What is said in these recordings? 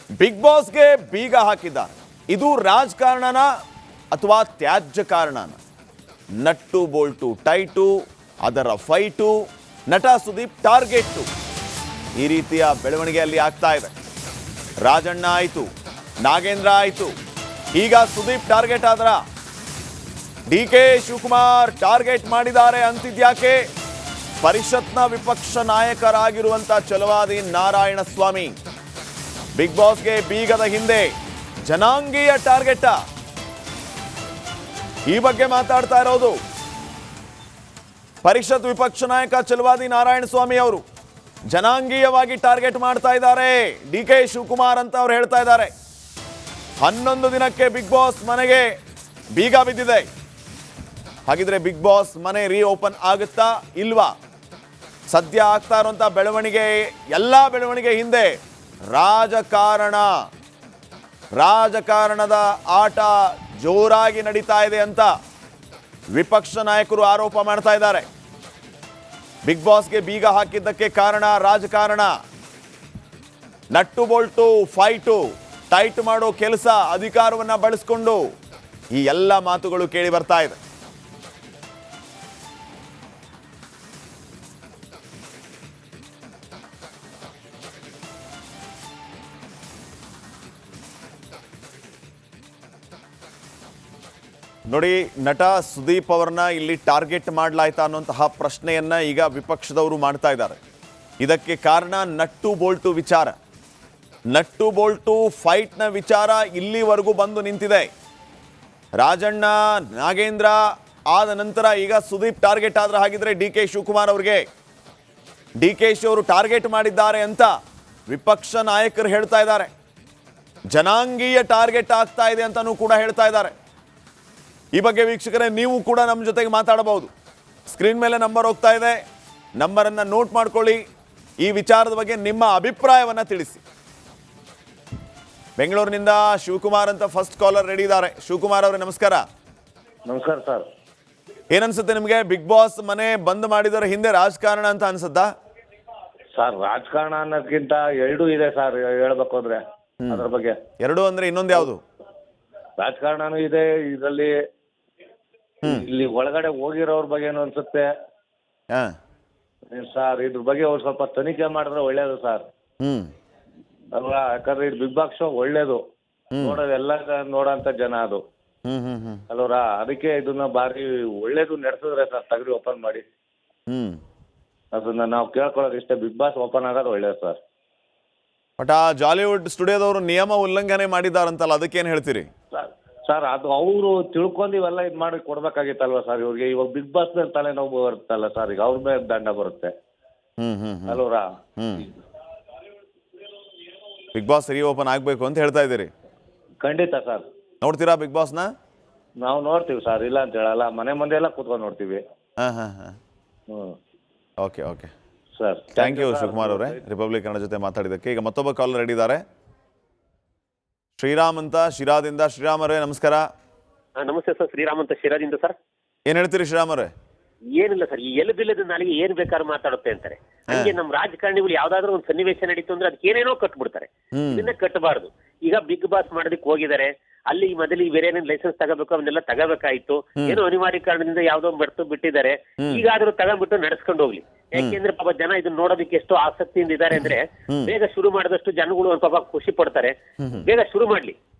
Big ಬಾಸ್ಗೆ ಬೀಗ ಹಾಕಿದ್ದಾರೆ. ಇದು ರಾಜಕಾರಣನ ಅಥವಾ ತ್ಯಾಜ್ಯ ಕಾರಣನ? ನಟ್ಟು ಬೋಲ್ಟು ಟೈಟು, ಅದರ ಫೈಟು, ನಟ ಸುದೀಪ್ ಟಾರ್ಗೆಟ್ಟು, ಈ ರೀತಿಯ ಬೆಳವಣಿಗೆ ಅಲ್ಲಿ ಆಗ್ತಾ ಇದೆ. ರಾಜಣ್ಣ ಆಯಿತು, ನಾಗೇಂದ್ರ ಆಯಿತು, ಈಗ ಸುದೀಪ್ ಟಾರ್ಗೆಟ್ ಆದ್ರ? DK ಶಿವಕುಮಾರ್ ಟಾರ್ಗೆಟ್ ಮಾಡಿದ್ದಾರೆ ಅಂತಿದ್ಯಾಕೆ? ಪರಿಷತ್ನ ವಿಪಕ್ಷ ನಾಯಕರಾಗಿರುವಂತ ಛಲವಾದಿ ನಾರಾಯಣ ಸ್ವಾಮಿ ಬಿಗ್ ಬಾಸ್ಗೆ ಬೀಗದ ಹಿಂದೆ ಜನಾಂಗೀಯ ಟಾರ್ಗೆಟ್, ಈ ಬಗ್ಗೆ ಮಾತಾಡ್ತಾ ಇರೋದು ಪರಿಷತ್ ವಿಪಕ್ಷ ನಾಯಕ ಛಲವಾದಿ ನಾರಾಯಣ ಸ್ವಾಮಿ ಅವರು. ಜನಾಂಗೀಯವಾಗಿ ಟಾರ್ಗೆಟ್ ಮಾಡ್ತಾ ಇದ್ದಾರೆ DK ಶಿವಕುಮಾರ್ ಅಂತ ಅವ್ರು ಹೇಳ್ತಾ ಇದ್ದಾರೆ. 11 ದಿನಕ್ಕೆ ಬಿಗ್ ಬಾಸ್ ಮನೆಗೆ ಬೀಗ ಬಿದ್ದಿದೆ. ಹಾಗಿದ್ರೆ ಬಿಗ್ ಬಾಸ್ ಮನೆ ರೀಓಪನ್ ಆಗುತ್ತಾ ಇಲ್ವಾ? ಸದ್ಯ ಆಗ್ತಾ ಇರುವಂತ ಬೆಳವಣಿಗೆ, ಎಲ್ಲ ಬೆಳವಣಿಗೆ ಹಿಂದೆ ರಾಜಕಾರಣದ ಆಟ ಜೋರಾಗಿ ನಡೀತಾ ಇದೆ ಅಂತ ವಿಪಕ್ಷ ನಾಯಕರು ಆರೋಪ ಮಾಡ್ತಾ ಇದ್ದಾರೆ. ಬಿಗ್ ಬಾಸ್ಗೆ ಬೀಗ ಹಾಕಿದ್ದಕ್ಕೆ ಕಾರಣ ರಾಜಕಾರಣ. ನಟ್ಟು ಬೋಲ್ಟು ಫೈಟು, ಟೈಟ್ ಮಾಡೋ ಕೆಲಸ, ಅಧಿಕಾರವನ್ನ ಬಳಸಿಕೊಂಡು ಈ ಎಲ್ಲ ಮಾತುಗಳು ಕೇಳಿ ಬರ್ತಾ ಇದೆ. ನೋಡಿ, ನಟ ಸುದೀಪ್ ಅವರನ್ನ ಇಲ್ಲಿ ಟಾರ್ಗೆಟ್ ಮಾಡಲಾಯ್ತಾ ಅನ್ನುವಂತಹ ಪ್ರಶ್ನೆಯನ್ನ ಈಗ ವಿಪಕ್ಷದವರು ಮಾಡ್ತಾ ಇದ್ದಾರೆ. ಇದಕ್ಕೆ ಕಾರಣ ನಟ್ಟು ಬೋಲ್ಟು ವಿಚಾರ. ನಟ್ಟು ಬೋಲ್ಟು ಫೈಟ್ನ ವಿಚಾರ ಇಲ್ಲಿವರೆಗೂ ಬಂದು ನಿಂತಿದೆ. ರಾಜಣ್ಣ, ನಾಗೇಂದ್ರ ಆದ ನಂತರ ಈಗ ಸುದೀಪ್ ಟಾರ್ಗೆಟ್ ಆದ್ರೆ ಹಾಗಿದ್ರೆ DK ಶಿವಕುಮಾರ್ ಅವರಿಗೆ DK ಅವರು ಟಾರ್ಗೆಟ್ ಮಾಡಿದ್ದಾರೆ ಅಂತ ವಿಪಕ್ಷ ನಾಯಕರು ಹೇಳ್ತಾ ಇದ್ದಾರೆ. ಜನಾಂಗೀಯ ಟಾರ್ಗೆಟ್ ಆಗ್ತಾ ಇದೆ ಅಂತಾನೂ ಕೂಡ ಹೇಳ್ತಾ ಇದ್ದಾರೆ. ಈ ಬಗ್ಗೆ ವೀಕ್ಷಕರೇ ನೀವು ಕೂಡ ನಮ್ಮ ಜೊತೆಗೆ ಮಾತಾಡಬಹುದು. ಸ್ಕ್ರೀನ್ ಮೇಲೆ ನಂಬರ್ ಹೋಗ್ತಾ ಇದೆ, ನಂಬರನ್ನು ನೋಟ್ ಮಾಡ್ಕೊಳ್ಳಿ. ಈ ವಿಚಾರದ ಬಗ್ಗೆ ನಿಮ್ಮ ಅಭಿಪ್ರಾಯವನ್ನು ತಿಳಿಸಿ. ಬೆಂಗಳೂರಿನಿಂದ ಶಿವಕುಮಾರ್ ಅಂತ ಫಸ್ಟ್ ಕಾಲರ್ ರೆಡಿ ಇದ್ದಾರೆ. ಶಿವಕುಮಾರ್ ಅವರೇ ನಮಸ್ಕಾರ. ನಮಸ್ಕಾರ ಸರ್. ಏನನ್ಸುತ್ತೆ ನಿಮಗೆ? ಬಿಗ್ ಬಾಸ್ ಮನೆ ಬಂದ್ ಮಾಡಿದರ ಹಿಂದೆ ರಾಜಕಾರಣ ಅಂತ ಅನ್ಸುತ್ತಾ? ಸರ್, ರಾಜಕಾರಣ ಅನ್ನೋದಕ್ಕಿಂತ ಎರಡೂ ಇದೆ ಸರ್, ಹೇಳ್ಬೇಕು ಅಂದ್ರೆ ಅದ್ರ ಬಗ್ಗೆ. ಎರಡು ಅಂದ್ರೆ ಇನ್ನೊಂದು ಯಾವುದು? ರಾಜಕಾರಣನೂ ಇದೆ ಇದರಲ್ಲಿ. ಇಲ್ಲಿ ಒಳಗಡೆ ಹೋಗಿರೋರ್ ಬಗ್ಗೆ ಏನು ಅನ್ಸುತ್ತೆ ಸರ್, ಇದ್ರ ಬಗ್ಗೆ ಒಂದ್ ಸ್ವಲ್ಪ ತನಿಖೆ ಮಾಡಿದ್ರೆ ಒಳ್ಳೇದು ಸರ್ ಅಲ್ವಾ? ಯಾಕಂದ್ರೆ ಇದು ಬಿಗ್ ಬಾಸ್ ಶೋ ಒಳ್ಳೇದು, ನೋಡೋದು ಎಲ್ಲ ನೋಡೋಂತ ಜನ ಅದು ಅಲ್ವರಾ? ಅದಕ್ಕೆ ಇದನ್ನ ಬಾರಿ ಒಳ್ಳೇದು ನಡೆಸಿದ್ರೆ ಸರ್, ತಗಡಿ ಓಪನ್ ಮಾಡಿ ಅದನ್ನ ನಾವು ಕೇಳ್ಕೊಳ್ಳೋದು ಇಷ್ಟೇ. ಬಿಗ್ ಬಾಸ್ ಓಪನ್ ಆಗೋದು ಒಳ್ಳೇದು ಸರ್. ಬಟ್ ಆ ಜಾಲಿವುಡ್ ಸ್ಟುಡಿಯೋದವರು ನಿಯಮ ಉಲ್ಲಂಘನೆ ಮಾಡಿದಾರಂತಲ್ಲ, ಅದಕ್ಕೇನು ಹೇಳ್ತೀರಿ? ಸರ್, ಅದು ಅವರು ತಿಳ್ಕೊಂಡು ಇವೆಲ್ಲ ಇದು ಮಾಡಿ ಕೊಡ್ಬೇಕಾಗಿತ್ತಲ್ವ ಸರ್ ಇವ್ರಿಗೆ. ಇವಾಗ ಬಿಗ್ ಬಾಸ್ ಮೇಲೆ ತಲೆನೋವು ಬರುತ್ತಲ್ಲ ಸರ್, ಈಗ ಅವ್ರ ಮೇಲೆ ದಂಡ ಬರುತ್ತೆ ಅಲ್ವರಾ? ಬಿಗ್ ಬಾಸ್ ರೀ ಓಪನ್ ಆಗ್ಬೇಕು ಅಂತ ಹೇಳ್ತಾ ಇದ್ದೀರಿ? ಖಂಡಿತ ಸರ್. ನೋಡ್ತೀರಾ ಬಿಗ್ ಬಾಸ್ನ? ನಾವು ನೋಡ್ತೀವಿ ಸರ್, ಇಲ್ಲ ಅಂತ ಹೇಳಲ್ಲ. ಮನೆ ಮುಂದೆ ಎಲ್ಲ ಕೂತ್ಕೊಂಡು ನೋಡ್ತೀವಿ. Okay okay sir, thank you Shivakumar ಅವರೇ, ರಿಪಬ್ಲಿಕ್ ಕನ್ನಡ ಜೊತೆ ಮಾತಾಡಿದ್ದಕ್ಕೆ. ಈಗ ಮತ್ತೊಬ್ಬ ಕಾಲರ್ ರೆಡಿ ಇದ್ದಾರೆ, ಶ್ರೀರಾಮ್ ಅಂತ ಶಿರಾದಿಂದ. ಶ್ರೀರಾಮ್ ಅವರೇ ನಮಸ್ಕಾರ. ನಮಸ್ತೆ ಸರ್, ಶ್ರೀರಾಮ್ ಅಂತ ಶಿರಾದಿಂದ ಸರ್. ಏನ್ ಹೇಳ್ತೀರಿ ಶ್ರೀರಾಮ್ ಅವರೇ? ಏನಿಲ್ಲ ಸರ್, ಈ ಎಲ್ಲಿಬಿಲ್ಲದ ನಾಲಿಗೆ ಏನ್ ಬೇಕಾದ್ರೂ ಮಾತಾಡುತ್ತೆ ಅಂತಾರೆ. ಹಂಗೆ ನಮ್ಮ ರಾಜಕಾರಣಿಗಳು ಯಾವ್ದಾದ್ರು ಒಂದು ಸನ್ನಿವೇಶ ನಡೀತು ಅಂದ್ರೆ ಅದಕ್ಕೆ ಏನೇನೋ ಕಟ್ಬಿಡ್ತಾರೆ. ಇದನ್ನ ಕಟ್ಟಬಾರ್ದು. ಈಗ ಬಿಗ್ ಬಾಸ್ ಮಾಡೋದಕ್ಕೆ ಹೋಗಿದ್ದಾರೆ, ಅಲ್ಲಿ ಮೊದಲಿಗೆ ಬೇರೆ ಏನೇನು ಲೈಸೆನ್ಸ್ ತಗೋಬೇಕು ಅವನ್ನೆಲ್ಲ ತಗೋಬೇಕಾಯ್ತು. ಏನೋ ಅನಿವಾರ್ಯ ಕಾರಣದಿಂದ ಯಾವ್ದೋ ಬರ್ತು ಬಿಟ್ಟಿದ್ದಾರೆ. ಈಗಾದ್ರೂ ತಗೊಂಡ್ಬಿಟ್ಟು ನಡೆಸ್ಕೊಂಡು ಹೋಗ್ಲಿ. ಯಾಕೆಂದ್ರೆ ಪಾಪ ಜನ ಇದನ್ನ ನೋಡೋದಕ್ಕೆ ಎಷ್ಟು ಆಸಕ್ತಿಯಿಂದ ಇದ್ದಾರೆ ಅಂದ್ರೆ, ಬೇಗ ಶುರು ಮಾಡಿದಷ್ಟು ಜನಗಳು ಒಂದ್ ಪಾಪ ಖುಷಿ ಪಡ್ತಾರೆ. ಬೇಗ ಶುರು ಮಾಡ್ಲಿ,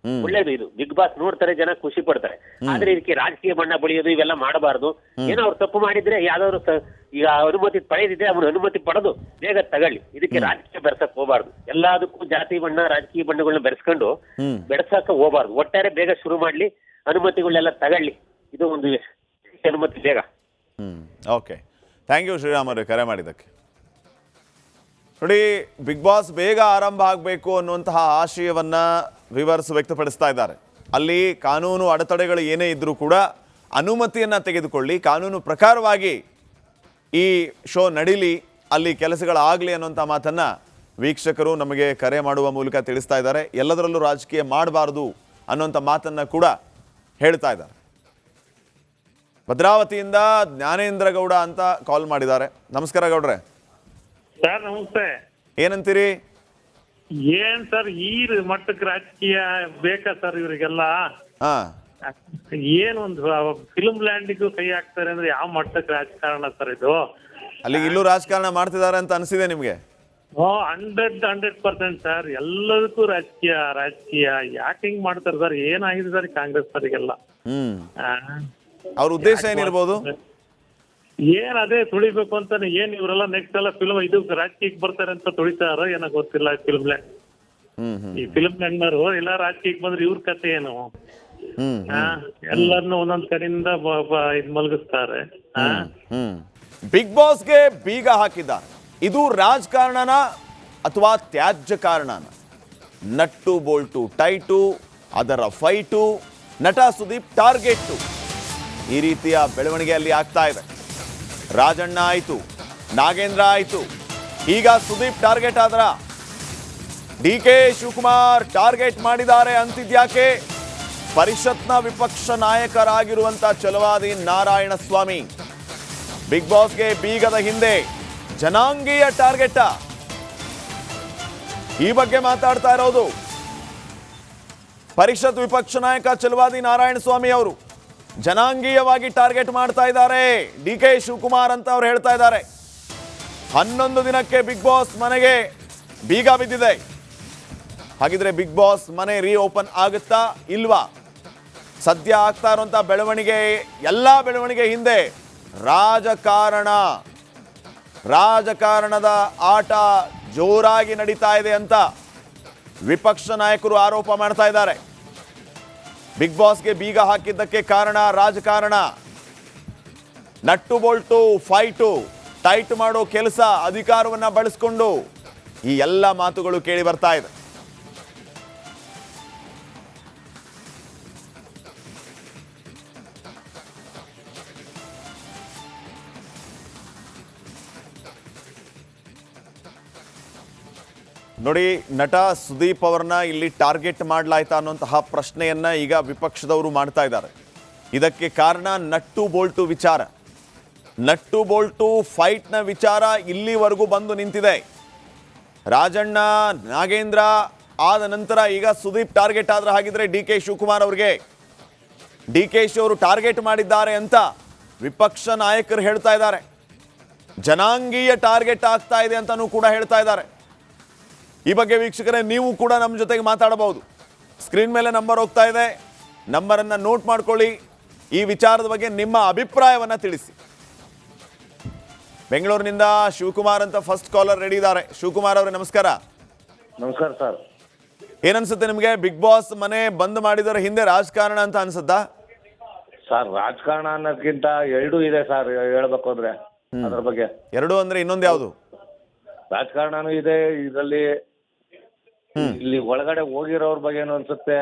ಒಳ್ಳೇದು. ಇದು ಬಿಗ್ ಬಾಸ್ ನೋಡ್ತಾರೆ, ಜನ ಖುಷಿ ಪಡ್ತಾರೆ. ಆದ್ರೆ ಇದಕ್ಕೆ ರಾಜಕೀಯ ಬಣ್ಣ ಬಳಿಯೋದು ಇವೆಲ್ಲ ಮಾಡಬಾರ್ದು. ಏನೋ ಅವ್ರು ತಪ್ಪು ಮಾಡಿದ್ರೆ ಯಾವ್ದಾದ್ರು ಈಗ ಅನುಮತಿ ಪಡೆದಿದೆ, ಅವ್ರ ಅನುಮತಿ ಪಡೆದು ಬೇಗ ತಗೊಳ್ಳಿ. ಇದಕ್ಕೆ ರಾಜಕೀಯ ಬೆರೆಸಕ್ ಹೋಗ್ಬಾರ್ದು. ಎಲ್ಲದಕ್ಕೂ ಜಾತಿ ಬಣ್ಣ ರಾಜಕೀಯ ಬಣ್ಣಗಳನ್ನ ಬೆರೆಸ್ಕೊಂಡು ಬೆಳೆಸಕ ಹೋಗ್ಬಾರ್ದು. ಒಟ್ಟಾರೆ ಬೇಗ ಶುರು ಮಾಡ್ಲಿ, ಅನುಮತಿಗಳನ್ನೆಲ್ಲ ತಗೊಳ್ಳಿ. ಇದು ಒಂದು ಅನುಮತಿ ಬೇಗ. ಓಕೆ, ಥ್ಯಾಂಕ್ ಯು ಶ್ರೀರಾಮ್ ಅವರೇ ಕರೆ ಮಾಡಿದ್ದಕ್ಕೆ. ನೋಡಿ, ಬಿಗ್ ಬಾಸ್ ಬೇಗ ಆರಂಭ ಆಗಬೇಕು ಅನ್ನುವಂತಹ ಆಶಯವನ್ನ ವಿವರ್ಸ್ ವ್ಯಕ್ತಪಡಿಸ್ತಾ ಇದ್ದಾರೆ. ಅಲ್ಲಿ ಕಾನೂನು ಅಡೆತಡೆಗಳು ಏನೇ ಇದ್ರೂ ಕೂಡ ಅನುಮತಿಯನ್ನ ತೆಗೆದುಕೊಳ್ಳಿ, ಕಾನೂನು ಪ್ರಕಾರವಾಗಿ ಈ ಶೋ ನಡೀಲಿ, ಅಲ್ಲಿ ಕೆಲಸಗಳಾಗಲಿ ಅನ್ನುವಂಥ ಮಾತನ್ನ ವೀಕ್ಷಕರು ನಮಗೆ ಕರೆ ಮಾಡುವ ಮೂಲಕ ತಿಳಿಸ್ತಾ ಇದ್ದಾರೆ. ಎಲ್ಲದರಲ್ಲೂ ರಾಜಕೀಯ ಮಾಡಬಾರ್ದು ಅನ್ನುವಂಥ ಮಾತನ್ನ ಕೂಡ ಹೇಳ್ತಾ ಇದ್ದಾರೆ. ಭದ್ರಾವತಿಯಿಂದ ಜ್ಞಾನೇಂದ್ರ ಗೌಡ ಅಂತ ಕಾಲ್ ಮಾಡಿದ್ದಾರೆ. ನಮಸ್ಕಾರ ಗೌಡ್ರೆ. ಸರ್ ನಮಸ್ತೆ. ಏನಂತೀರಿ? ಏನ್ ಸರ್ ಈ ಮಟ್ಟಕ್ಕೆ ರಾಜಕೀಯ ಬೇಕಾ ಸರ್ ಇವರಿಗೆಲ್ಲ? ಹಾ ಏನ್ ಒಂದು ಫಿಲ್ಮ್ ಲ್ಯಾಂಡಿಗೂ ಕೈ ಹಾಕ್ತಾರೆ ಅಂದ್ರೆ ಯಾವ ಮಟ್ಟಕ್ಕೆ ರಾಜಕಾರಣ ಸರ್ ಇದು? ಅಲ್ಲಿಗೆ ಇಲ್ಲೂ ರಾಜಕಾರಣ ಮಾಡ್ತಿದ್ದಾರೆ ಅಂತ ಅನಿಸಿದೆ ನಿಮಗೆ? 100% ಸರ್, ಎಲ್ಲದಕ್ಕೂ ರಾಜಕೀಯ ಯಾಕೆ ಹಿಂಗ್ ಮಾಡ್ತಾರೆ ಸರ್? ಏನಾಗಿದೆ ಸರ್ ಕಾಂಗ್ರೆಸ್ ಅವರಿಗೆಲ್ಲ? ಅವ್ರ ಉದ್ದೇಶ ಏನಿರ್ಬೋದು? ಏನ್ ಅದೇ ತುಳಿಬೇಕು ಅಂತಾನೆ. ಏನ್ ಇವರೆಲ್ಲ ನೆಕ್ಸ್ಟ್ ಎಲ್ಲ ಫಿಲ್ಮ್ ಇದು ರಾಜಕೀಯಕ್ಕೆ ಬರ್ತಾರೆ ಅಂತ ತುಳಿತಾರೋ ಏನೋ ಗೊತ್ತಿಲ್ಲ. ಫಿಲ್ಮ್ ಲ್ಯಾಂಡ್ ಈ ಫಿಲ್ಮ್ ಲ್ಯಾಂಡ್ನವರು ಎಲ್ಲ ರಾಜಕೀಯಕ್ಕೆ ಬಂದ್ರೆ ಇವ್ರ ಕತೆ ಏನು? ಎಲ್ಲರನ್ನು ಒಂದೊಂದ್ ಕಡೆಯಿಂದ ಇದ್ ಮಲಗಿಸ್ತಾರೆ. ಬಿಗ್ ಬಾಸ್ಗೆ ಬೀಗ ಹಾಕಿದ್ದಾರೆ. ಇದು ರಾಜಕಾರಣನ ಅಥವಾ ತ್ಯಾಜ್ಯ ಕಾರಣನ? ನಟ್ಟು ಬೋಲ್ಟು ಟೈಟು, ಅದರ ಫೈಟು, ನಟ ಸುದೀಪ್ ಟಾರ್ಗೆಟ್ಟು, ಈ ರೀತಿಯ ಬೆಳವಣಿಗೆ ಅಲ್ಲಿ ಆಗ್ತಾ ಇದೆ. ರಾಜಣ್ಣ ಆಯ್ತು, ನಾಗೇಂದ್ರ ಆಯ್ತು, ಈಗ ಸುದೀಪ್ ಟಾರ್ಗೆಟ್ ಆದ್ರ? DK ಶಿವಕುಮಾರ್ ಟಾರ್ಗೆಟ್ ಮಾಡಿದ್ದಾರೆ ಅಂತಿದ್ಯಾಕೆ? ಪರಿಷತ್ನ ವಿಪಕ್ಷ ನಾಯಕರಾಗಿರುವಂತ ಛಲವಾದಿ ನಾರಾಯಣ ಸ್ವಾಮಿ ಬಿಗ್ ಬಾಸ್ಗೆ ಬೀಗದ ಹಿಂದೆ ಜನಾಂಗೀಯ ಟಾರ್ಗೆಟ್, ಈ ಬಗ್ಗೆ ಮಾತಾಡ್ತಾ ಇರೋದು ಪರಿಷತ್ ವಿಪಕ್ಷ ನಾಯಕ ಛಲವಾದಿ ನಾರಾಯಣ ಸ್ವಾಮಿ ಅವರು. ಜನಾಂಗೀಯವಾಗಿ ಟಾರ್ಗೆಟ್ ಮಾಡ್ತಾ ಇದ್ದಾರೆ DK ಶಿವಕುಮಾರ್ ಅಂತ ಅವ್ರು ಹೇಳ್ತಾ ಇದ್ದಾರೆ. 11 ದಿನಕ್ಕೆ ಬಿಗ್ ಬಾಸ್ ಮನೆಗೆ ಬೀಗ ಬಿದ್ದಿದೆ. ಹಾಗಿದ್ರೆ ಬಿಗ್ ಬಾಸ್ ಮನೆ ರೀಓಪನ್ ಆಗುತ್ತಾ ಇಲ್ವಾ? ಸದ್ಯ ಆಗ್ತಾ ಇರುವಂತ ಬೆಳವಣಿಗೆ, ಎಲ್ಲ ಬೆಳವಣಿಗೆ ಹಿಂದೆ ರಾಜಕಾರಣದ ಆಟ ಜೋರಾಗಿ ನಡೀತಾ ಇದೆ ಅಂತ ವಿಪಕ್ಷ ನಾಯಕರು ಆರೋಪ ಮಾಡ್ತಾ ಇದ್ದಾರೆ. ಬಿಗ್ ಬಾಸ್ಗೆ ಬೀಗ ಹಾಕಿದ್ದಕ್ಕೆ ಕಾರಣ ರಾಜಕಾರಣ. ನಟ್ಟು ಬೋಲ್ಟು ಫೈಟು, ಟೈಟ್ ಮಾಡೋ ಕೆಲಸ, ಅಧಿಕಾರವನ್ನ ಬಳಸಿಕೊಂಡು ಈ ಎಲ್ಲ ಮಾತುಗಳು ಕೇಳಿ ಬರ್ತಾ ಇದೆ. ನೋಡಿ, ನಟ ಸುದೀಪ್ ಅವರನ್ನ ಇಲ್ಲಿ ಟಾರ್ಗೆಟ್ ಮಾಡಲಾಯ್ತಾ ಅನ್ನುವಂತಹ ಪ್ರಶ್ನೆಯನ್ನ ಈಗ ವಿಪಕ್ಷದವರು ಮಾಡ್ತಾ ಇದ್ದಾರೆ. ಇದಕ್ಕೆ ಕಾರಣ ನಟ್ಟು ಬೋಲ್ಟು ವಿಚಾರ. ನಟ್ಟು ಬೋಲ್ಟು ಫೈಟ್ನ ವಿಚಾರ ಇಲ್ಲಿವರೆಗೂ ಬಂದು ನಿಂತಿದೆ. ರಾಜಣ್ಣ, ನಾಗೇಂದ್ರ ಆದ ನಂತರ ಈಗ ಸುದೀಪ್ ಟಾರ್ಗೆಟ್ ಆದ್ರೆ ಹಾಗಿದ್ರೆ DK ಶಿವಕುಮಾರ್ ಅವರಿಗೆ DK ಅವರು ಟಾರ್ಗೆಟ್ ಮಾಡಿದ್ದಾರೆ ಅಂತ ವಿಪಕ್ಷ ನಾಯಕರು ಹೇಳ್ತಾ ಇದ್ದಾರೆ. ಜನಾಂಗೀಯ ಟಾರ್ಗೆಟ್ ಆಗ್ತಾ ಇದೆ ಅಂತಾನೂ ಕೂಡ ಹೇಳ್ತಾ ಇದ್ದಾರೆ. ಈ ಬಗ್ಗೆ ವೀಕ್ಷಕರೇ ನೀವು ಕೂಡ ನಮ್ಮ ಜೊತೆಗೆ ಮಾತಾಡಬಹುದು. ಸ್ಕ್ರೀನ್ ಮೇಲೆ ನಂಬರ್ ಹೋಗ್ತಾ ಇದೆ, ನಂಬರನ್ನು ನೋಟ್ ಮಾಡ್ಕೊಳ್ಳಿ. ಈ ವಿಚಾರದ ಬಗ್ಗೆ ನಿಮ್ಮ ಅಭಿಪ್ರಾಯವನ್ನು ತಿಳಿಸಿ. ಬೆಂಗಳೂರಿನಿಂದ ಶಿವಕುಮಾರ್ ಅಂತ ಫಸ್ಟ್ ಕಾಲರ್ ರೆಡಿ ಇದ್ದಾರೆ. ಶಿವಕುಮಾರ್ ಅವರೇ ನಮಸ್ಕಾರ. ನಮಸ್ಕಾರ ಸರ್. ಏನನ್ಸುತ್ತೆ ನಿಮಗೆ? ಬಿಗ್ ಬಾಸ್ ಮನೆ ಬಂದ್ ಮಾಡಿದರ ಹಿಂದೆ ರಾಜಕಾರಣ ಅಂತ ಅನ್ಸುತ್ತಾ? ಸರ್, ರಾಜಕಾರಣ ಅನ್ನೋದಕ್ಕಿಂತ ಎರಡೂ ಇದೆ ಸರ್, ಹೇಳ್ಬೇಕು ಅಂದ್ರೆ ಅದ್ರ ಬಗ್ಗೆ. ಎರಡು ಅಂದ್ರೆ ಇನ್ನೊಂದು ಯಾವುದು? ರಾಜಕಾರಣನೂ ಇದೆ ಇದರಲ್ಲಿ. ಇಲ್ಲಿ ಒಳಗಡೆ ಹೋಗಿರೋರ್ ಬಗ್ಗೆ ಏನು ಅನ್ಸುತ್ತೆ,